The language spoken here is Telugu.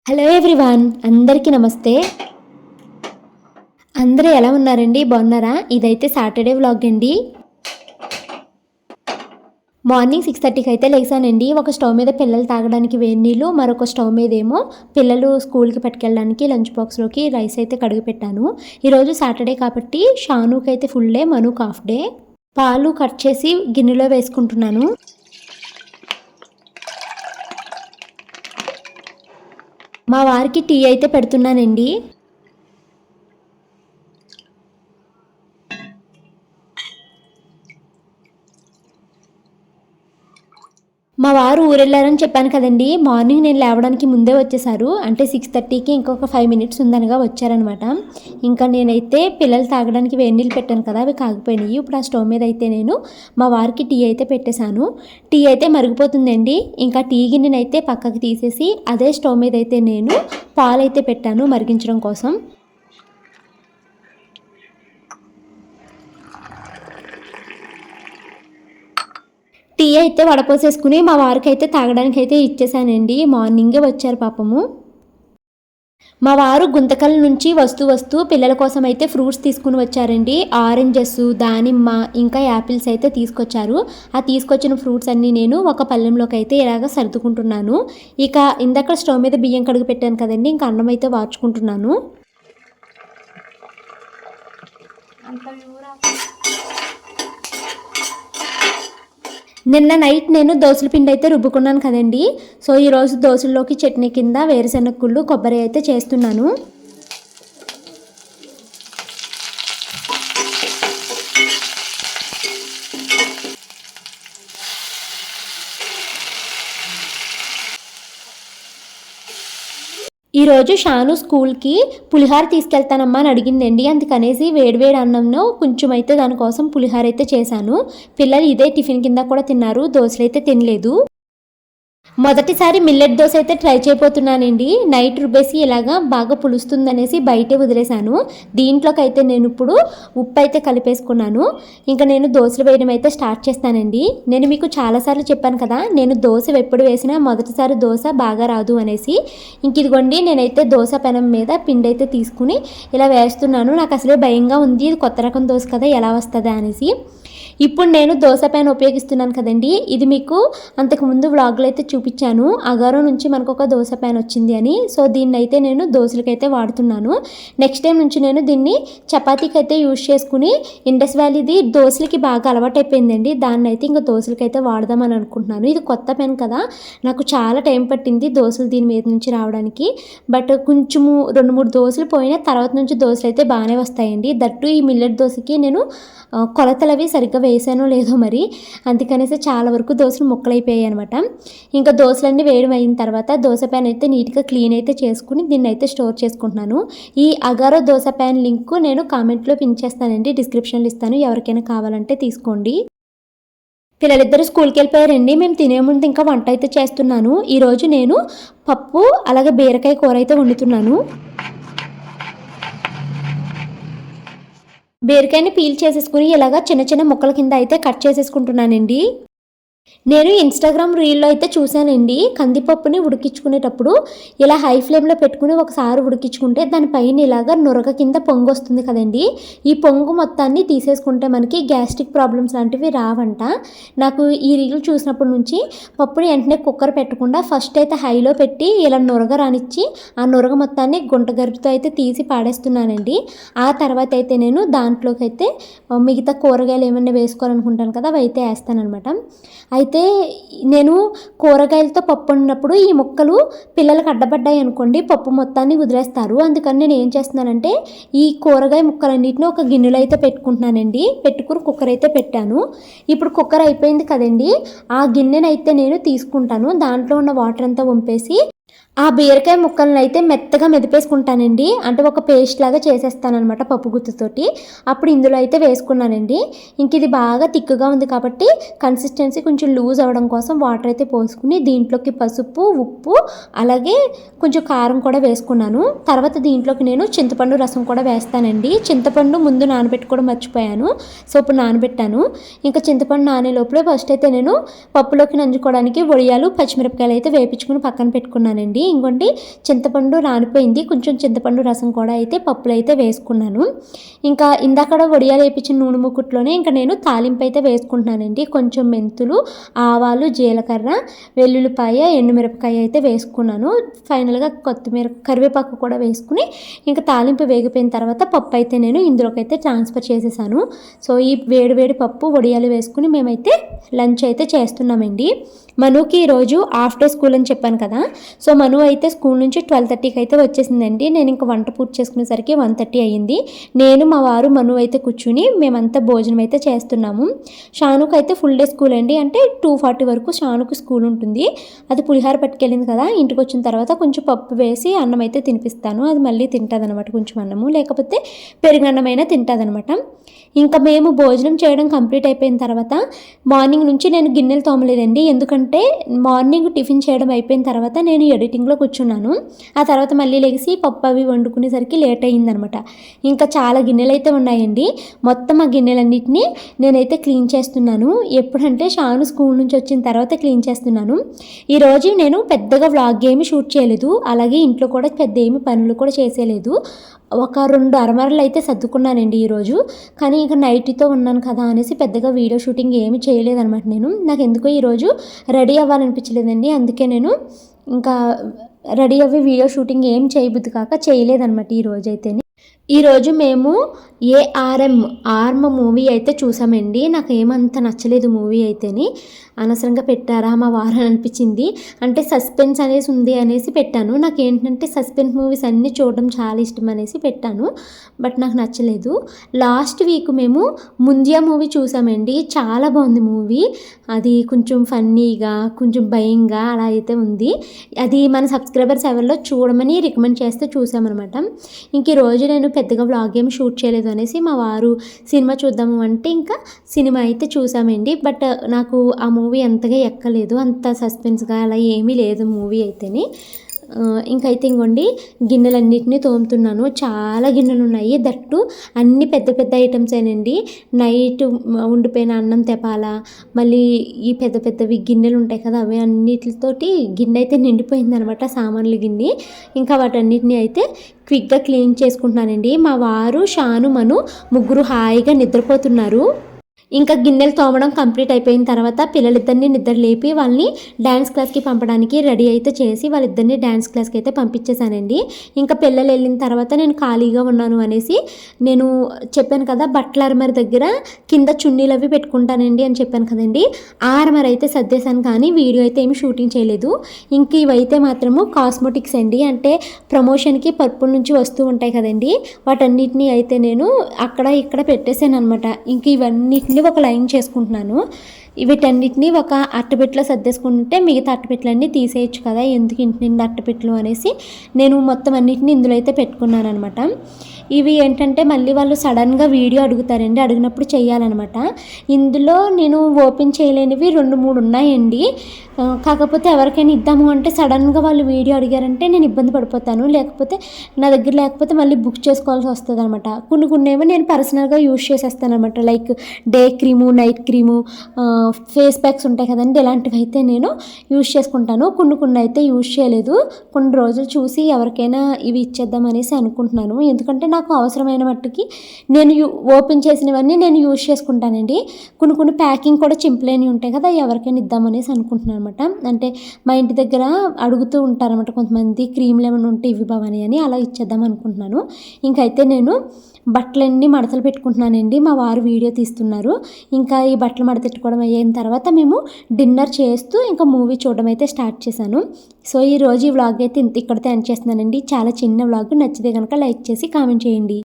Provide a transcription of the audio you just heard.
హలో ఎవ్రీవన్, అందరికీ నమస్తే. అందరూ ఎలా ఉన్నారండి? బాగున్నారా? ఇదైతే సాటర్డే వ్లాగ్ అండి. మార్నింగ్ 6:30కి అయితే లేసానండి. ఒక స్టవ్ మీద పిల్లలు తాగడానికి వేడి నీళ్ళు, మరొక స్టవ్ మీద ఏమో పిల్లలు స్కూల్కి పట్టుకెళ్ళడానికి లంచ్ బాక్స్లోకి రైస్ అయితే కడిగి పెట్టాను. ఈరోజు సాటర్డే కాబట్టి షానుకి అయితే ఫుల్ డే, మనుకు హాఫ్ డే. పాలు కట్ చేసి గిన్నెలో వేసుకుంటున్నాను. మా వారికి టీ అయితే పెడుతున్నానండి. మా వారు ఊరెళ్ళారని చెప్పాను కదండి. మార్నింగ్ నేను లేవడానికి ముందే వచ్చేసారు. అంటే 6:30కి ఇంకొక 5 మినిట్స్ ఉందనగా వచ్చారనమాట. ఇంకా నేనైతే పిల్లలు తాగడానికి వేడి నీళ్ళు పెట్టాను కదా, అవి కాగిపోయినాయి. ఇప్పుడు ఆ స్టవ్ మీద అయితే నేను మా వారికి టీ అయితే పెట్టేశాను. టీ అయితే మరిగిపోతుందండి. ఇంకా టీ గిన్నెనైతే పక్కకి తీసేసి అదే స్టవ్ మీద అయితే నేను పాలైతే పెట్టాను మరిగించడం కోసం. టీ అయితే వడపోసేసుకుని మా వారికైతే తాగడానికైతే ఇచ్చేసానండి. మార్నింగే వచ్చారు పాపము. మా వారు గుంతకల్ నుంచి వస్తూ పిల్లల కోసం అయితే ఫ్రూట్స్ తీసుకుని వచ్చారండి. ఆరెంజెస్, దానిమ్మ, ఇంకా యాపిల్స్ అయితే తీసుకొచ్చారు. ఆ తీసుకొచ్చిన ఫ్రూట్స్ అన్నీ నేను ఒక పళ్ళెంలోకి అయితే ఇలాగ సర్దుకుంటున్నాను. ఇక ఇందాక స్టవ్ మీద బియ్యం కడిగి పెట్టాను కదండి, ఇంకా అన్నం అయితే వార్చుకుంటున్నాను. నిన్న నైట్ నేను దోసల పిండి అయితే రుబ్బుకున్నాను కదండి. సో ఈరోజు దోసల్లోకి చట్నీ కింద వేరుశెనగ గుళ్ళు, కొబ్బరి అయితే చేస్తున్నాను. ఈరోజు షాను స్కూల్కి పులిహార తీసుకెళ్తానమ్మా అని అడిగిందండి. అందుకనేసి వేడివేడి అన్నంలో కొంచెం అయితే దానికోసం పులిహార అయితే చేశాను. పిల్లలు ఇదే టిఫిన్ కింద కూడా తిన్నారు, దోశలు అయితే తినలేదు. మొదటిసారి మిల్లెట్ దోశ అయితే ట్రై చేయబోతున్నానండి. నైట్ రుబ్బేసి ఇలాగా బాగా పులుస్తుందనేసి బయటే వదిలేశాను. దీంట్లోకి అయితే నేను ఇప్పుడు ఉప్పు అయితే కలిపేసుకున్నాను. ఇంకా నేను దోశలు వేయడం అయితే స్టార్ట్ చేస్తానండి. నేను మీకు చాలాసార్లు చెప్పాను కదా, నేను దోశ ఎప్పుడు వేసినా మొదటిసారి దోశ బాగా రాదు అనేసి. ఇంక ఇదిగోండి, నేనైతే దోశ పెనం మీద పిండి అయితే తీసుకుని ఇలా వేస్తున్నాను. నాకు అసలే భయంగా ఉంది, ఇది కొత్త రకం దోశ కదా, ఎలా వస్తుందా అనేసి. ఇప్పుడు నేను దోశ ప్యాన్ ఉపయోగిస్తున్నాను కదండి. ఇది మీకు అంతకుముందు వ్లాగ్లో అయితే చూపించాను. అగారో నుంచి మనకు ఒక దోశ ప్యాన్ వచ్చింది అని. సో దీన్ని అయితే నేను దోశలకైతే వాడుతున్నాను. నెక్స్ట్ టైం నుంచి నేను దీన్ని చపాతీకి అయితే యూజ్ చేసుకుని, ఇండస్ వ్యాలీది దోశలకి బాగా అలవాటు అయిపోయిందండి. దాన్ని అయితే ఇంకా దోశలకైతే వాడదామని అనుకుంటున్నాను. ఇది కొత్త ప్యాన్ కదా, నాకు చాలా టైం పట్టింది దోశలు దీని మీద నుంచి రావడానికి. బట్ కొంచెము 2-3 దోశలు పోయిన తర్వాత నుంచి దోశలు అయితే బాగానే వస్తాయండి. దట్టు ఈ మిల్లెట్ దోశకి నేను కొలతలు అవి సరిగ్గా వేసానో లేదో మరి, అందుకనేసి చాలా వరకు దోశలు ముక్కలైపోయాయి అనమాట. ఇంకా దోశలన్నీ వేయడం అయిన తర్వాత దోశ ప్యాన్ అయితే నీట్గా క్లీన్ అయితే చేసుకుని దీన్ని అయితే స్టోర్ చేసుకుంటున్నాను. ఈ అగారో దోశ ప్యాన్ లింక్ నేను కామెంట్లో పిన్ చేస్తానండి, డిస్క్రిప్షన్లో ఇస్తాను, ఎవరికైనా కావాలంటే తీసుకోండి. పిల్లలిద్దరూ స్కూల్కి వెళ్ళిపోయారండి. మేము తినే ముందు ఇంకా వంట అయితే చేస్తున్నాను. ఈరోజు నేను పప్పు అలాగే బీరకాయ కూర అయితే వండుతున్నాను. బీరకాయని పీల్ చేసేసుకుని ఇలాగా చిన్న చిన్న ముక్కల కింద అయితే కట్ చేసేసుకుంటున్నానండి. నేను ఇన్స్టాగ్రామ్ రీల్లో అయితే చూశానండి, కందిపప్పుని ఉడికించుకునేటప్పుడు ఇలా హై ఫ్లేమ్లో పెట్టుకుని ఒకసారి ఉడికించుకుంటే దానిపైన ఇలాగ నొరగ కింద పొంగు వస్తుంది కదండి. ఈ పొంగు మొత్తాన్ని తీసేసుకుంటే మనకి గ్యాస్ట్రిక్ ప్రాబ్లమ్స్ లాంటివి రావంట. నాకు ఈ రీల్ చూసినప్పటి నుంచి పప్పుని వెంటనే కుక్కర్ పెట్టకుండా ఫస్ట్ అయితే హైలో పెట్టి ఇలా నొరగ రానిచ్చి ఆ నొరగ మొత్తాన్ని గుంటగరిటితో అయితే తీసి పాడేస్తున్నానండి. ఆ తర్వాత అయితే నేను దాంట్లోకి అయితే మిగతా కూరగాయలు ఏమైనా వేసుకోవాలనుకుంటాను కదా, అవి అయితే వేస్తానమాట. అయితే నేను కూరగాయలతో పప్పు వండినప్పుడు ఈ ముక్కలు పిల్లలకు అడ్డపడ్డాయి అనుకోండి, పప్పు మొత్తాన్ని వదిలేస్తారు. అందుకని నేను ఏం చేస్తున్నానంటే ఈ కూరగాయ ముక్కలన్నిటిని ఒక గిన్నెలో అయితే పెట్టుకుంటున్నానండి. పెట్టుకుని కుక్కర్ అయితే పెట్టాను. ఇప్పుడు కుక్కర్ అయిపోయింది కదండి, ఆ గిన్నెనైతే నేను తీసుకుంటాను. దాంట్లో ఉన్న వాటర్ అంతా వంపేసి ఆ బీరకాయ ముక్కలను అయితే మెత్తగా మెదిపేసుకుంటానండి. అంటే ఒక పేస్ట్ లాగా చేసేస్తానమాట పప్పు గుత్తుతోటి. అప్పుడు ఇందులో అయితే వేసుకున్నానండి. ఇంక ఇది బాగా తిక్కుగా ఉంది కాబట్టి కన్సిస్టెన్సీ కొంచెం లూజ్ అవ్వడం కోసం వాటర్ అయితే పోసుకుని దీంట్లోకి పసుపు, ఉప్పు అలాగే కొంచెం కారం కూడా వేసుకున్నాను. తర్వాత దీంట్లోకి నేను చింతపండు రసం కూడా వేస్తానండి. చింతపండు ముందు నానబెట్టుకోవడం మర్చిపోయాను, సో ఇప్పుడు నానబెట్టాను. ఇంకా చింతపండు నానే లోపలే ఫస్ట్ అయితే నేను పప్పులోకి నంచుకోవడానికి వడియాలు, పచ్చిమిరపకాయలు అయితే వేపించుకుని పక్కన పెట్టుకున్నానండి. అండి. ఇంకోటి చింతపండు నానిపోయింది, కొంచెం చింతపండు రసం కూడా అయితే పప్పులు అయితే వేసుకున్నాను. ఇంకా ఇందాక వడియాలు వేయించిన నూనె ముక్కుట్లోనే ఇంకా నేను తాలింపు అయితే వేసుకుంటున్నానండి. కొంచెం మెంతులు, ఆవాలు, జీలకర్ర, వెల్లుల్లిపాయ, ఎండుమిరపకాయ అయితే వేసుకున్నాను. ఫైనల్గా కొత్తిమీర, కరివేపాకు కూడా వేసుకుని ఇంకా తాలింపు వేగిపోయిన తర్వాత పప్పు అయితే నేను ఇందులోకి అయితే ట్రాన్స్ఫర్ చేసేసాను. సో ఈ వేడి పప్పు వడియాలు వేసుకుని మేమైతే లంచ్ అయితే చేస్తున్నామండి. మనుకి ఈరోజు హాఫ్ డే స్కూల్ అని చెప్పాను కదా, సో మను అయితే స్కూల్ నుంచి 12:30కి అయితే వచ్చేసిందండి. నేను ఇంకా వంట పూర్తి చేసుకునేసరికి 1:30 అయ్యింది. నేను మా వారు మను అయితే కూర్చుని మేమంతా భోజనం అయితే చేస్తున్నాము. షానుకు అయితే ఫుల్ డే స్కూల్ అండి, అంటే 2:40 వరకు షానుకు స్కూల్ ఉంటుంది. అది పులిహార పట్టుకెళ్ళింది కదా, ఇంటికి వచ్చిన తర్వాత కొంచెం పప్పు వేసి అన్నం అయితే తినిపిస్తాను. అది మళ్ళీ తింటుంది అనమాట, కొంచెం అన్నము, లేకపోతే పెరుగన్నమైనా తింటుంది అనమాట. ఇంకా మేము భోజనం చేయడం కంప్లీట్ అయిపోయిన తర్వాత మార్నింగ్ నుంచి నేను గిన్నెలు తోమలేదండి. ఎందుకంటే మార్నింగ్ టిఫిన్ చేయడం అయిపోయిన తర్వాత నేను ఎడిటింగ్లో కూర్చున్నాను. ఆ తర్వాత మళ్ళీ లెగిసి పప్పు అవి వండుకునేసరికి లేట్ అయ్యిందనమాట. ఇంకా చాలా గిన్నెలు అయితే ఉన్నాయండి. మొత్తం ఆ గిన్నెలన్నింటినీ నేనైతే క్లీన్ చేస్తున్నాను. ఎప్పుడంటే షాను స్కూల్ నుంచి వచ్చిన తర్వాత క్లీన్ చేస్తున్నాను. ఈరోజు నేను పెద్దగా వ్లాగ్ ఏమి షూట్ చేయలేదు, అలాగే ఇంట్లో కూడా పెద్ద ఏమి పనులు కూడా చేసేయలేదు. ఒక 2 అరమరలు అయితే సర్దుకున్నానండి ఈరోజు. కానీ ఇంకా నైట్తో ఉన్నాను కదా అనేసి పెద్దగా వీడియో షూటింగ్ ఏమి చేయలేదనమాట. నాకు ఎందుకో ఈరోజు రెడీ అవ్వాలనిపించలేదండి. అందుకే నేను ఇంకా రెడీ అవ్వి వీడియో షూటింగ్ ఏం చేయబుద్ది కాక చేయలేదనమాట ఈరోజు అయితే. ఈరోజు మేము ఆర్మ్ మూవీ అయితే చూసామండి. నాకు ఏమంత నచ్చలేదు మూవీ అయితేని, అనవసరంగా పెట్టారా మా వారని అనిపించింది. అంటే సస్పెన్స్ అనేసి ఉంది అనేసి పెట్టాను. నాకు ఏంటంటే సస్పెన్స్ మూవీస్ అన్నీ చూడడం చాలా ఇష్టం అనేసి పెట్టాను, బట్ నాకు నచ్చలేదు. లాస్ట్ వీక్ మేము ముంజియా మూవీ చూసామండి. చాలా బాగుంది మూవీ. అది కొంచెం ఫన్నీగా, కొంచెం భయంగా అలా అయితే ఉంది. అది మన సబ్స్క్రైబర్స్ ఎవరిలో చూడమని రికమెండ్ చేస్తే చూసామన్నమాట. ఇంక ఈరోజు నేను పెద్దగా వ్లాగ్ ఏమి షూట్ చేయలేదు అనేసి మా వారు సినిమా చూద్దాము అంటే ఇంకా సినిమా అయితే చూసామండి. బట్ నాకు ఆ మూవీ అంతగా ఎక్కలేదు, అంత సస్పెన్స్గా అలా ఏమీ లేదు మూవీ అయితేని. ఇంకైతే ఇంకోండి గిన్నెలన్నిటినీ తోముతున్నాను. చాలా గిన్నెలు ఉన్నాయి, దట్టు అన్ని పెద్ద ఐటమ్స్ ఏనండి. నైట్ ఉండిపోయిన అన్నం తెపాల, మళ్ళీ ఈ పెద్దవి గిన్నెలు ఉంటాయి కదా, అవి అన్నిటితోటి గిన్నె అయితే నిండిపోయింది అనమాట, సామాన్లు గిన్నె. ఇంకా వాటన్నిటిని అయితే క్విక్గా క్లీన్ చేసుకుంటున్నానండి. మా వారు, షాను, మను ముగ్గురు హాయిగా నిద్రపోతున్నారు. ఇంకా గిన్నెలు తోమడం కంప్లీట్ అయిపోయిన తర్వాత పిల్లలిద్దరిని నిద్ర లేపి వాళ్ళని డ్యాన్స్ క్లాస్కి పంపడానికి రెడీ అయితే చేసి వాళ్ళిద్దరిని డ్యాన్స్ క్లాస్కి అయితే పంపించేశానండి. ఇంకా పిల్లలు వెళ్ళిన తర్వాత నేను ఖాళీగా ఉన్నాను అనేసి నేను చెప్పాను కదా, బట్టల అరమర దగ్గర కింద చున్నీలు అవి పెట్టుకుంటానండి అని చెప్పాను కదండి. ఆ అరమర అయితే సర్దేశాను, కానీ వీడియో అయితే ఏమి షూటింగ్ చేయలేదు. ఇంక ఇవైతే మాత్రము కాస్మెటిక్స్ అండి, అంటే ప్రమోషన్కి పర్పుల నుంచి వస్తూ ఉంటాయి కదండి, వాటన్నిటిని అయితే నేను అక్కడ ఇక్కడ పెట్టేశాను అనమాట. ఇంక ఇవన్నిటిని ఒక లైన్ చేసుకుంటున్నాను. వీటన్నిటిని ఒక అట్టపెట్టలో సర్దేసుకుంటే మిగతా అట్టపెట్టలన్నీ తీసేయచ్చు కదా, ఎందుకు ఇంటి నిండా అట్టపెట్టలు అనేసి నేను మొత్తం అన్నిటిని ఇందులో అయితే పెట్టుకున్నాను అనమాట. ఇవి ఏంటంటే మళ్ళీ వాళ్ళు సడన్గా వీడియో అడుగుతారండి, అడిగినప్పుడు చేయాలన్నమాట. ఇందులో నేను ఓపెన్ చేయలేనివి 2-3 ఉన్నాయండి. కాకపోతే ఎవరికైనా ఇద్దాము అంటే సడన్గా వాళ్ళు వీడియో అడిగారంటే నేను ఇబ్బంది పడిపోతాను, లేకపోతే నా దగ్గర లేకపోతే మళ్ళీ బుక్ చేసుకోవాల్సి వస్తుంది అనమాట. కొన్నేమో నేను పర్సనల్గా యూజ్ చేసేస్తాను అనమాట, like day cream, night cream, face packs ఉంటాయి కదండి, ఇలాంటివి అయితే నేను యూజ్ చేసుకుంటాను. కొన్ని అయితే యూజ్ చేయలేదు, కొన్ని రోజులు చూసి ఎవరికైనా ఇవి ఇచ్చేద్దాం అనేసి అనుకుంటున్నాను. ఎందుకంటే నాకు అవసరమైన మట్టుకి నేను ఓపెన్ చేసినవన్నీ నేను యూజ్ చేసుకుంటానండి. కొన్ని ప్యాకింగ్ కూడా చింపులేని ఉంటాయి కదా, ఎవరికైనా ఇద్దామనేసి అనుకుంటున్నాను అనమాట. అంటే మా ఇంటి దగ్గర అడుగుతూ ఉంటారన్నమాట కొంతమంది, క్రీమ్లు ఏమైనా ఉంటే ఇవి భవాని అని, అలా ఇచ్చేద్దాం అనుకుంటున్నాను. ఇంకైతే నేను బట్టలన్నీ మడతలు పెట్టుకుంటున్నానండి. మా వారు వీడియో తీస్తున్నారు. ఇంకా ఈ బట్టలు మడతెట్టుకోవడం అయిన తర్వాత మేము డిన్నర్ చేస్తూ ఇంకా మూవీ చూడడం అయితే స్టార్ట్ చేశాను. సో ఈరోజు ఈ వ్లాగ్ అయితే ఇక్కడితో ఎండ్ చేస్తున్నానండి. చాలా చిన్న వ్లాగ్, నచ్చితే కనుక లైక్ చేసి కామెంట్ చేయండి.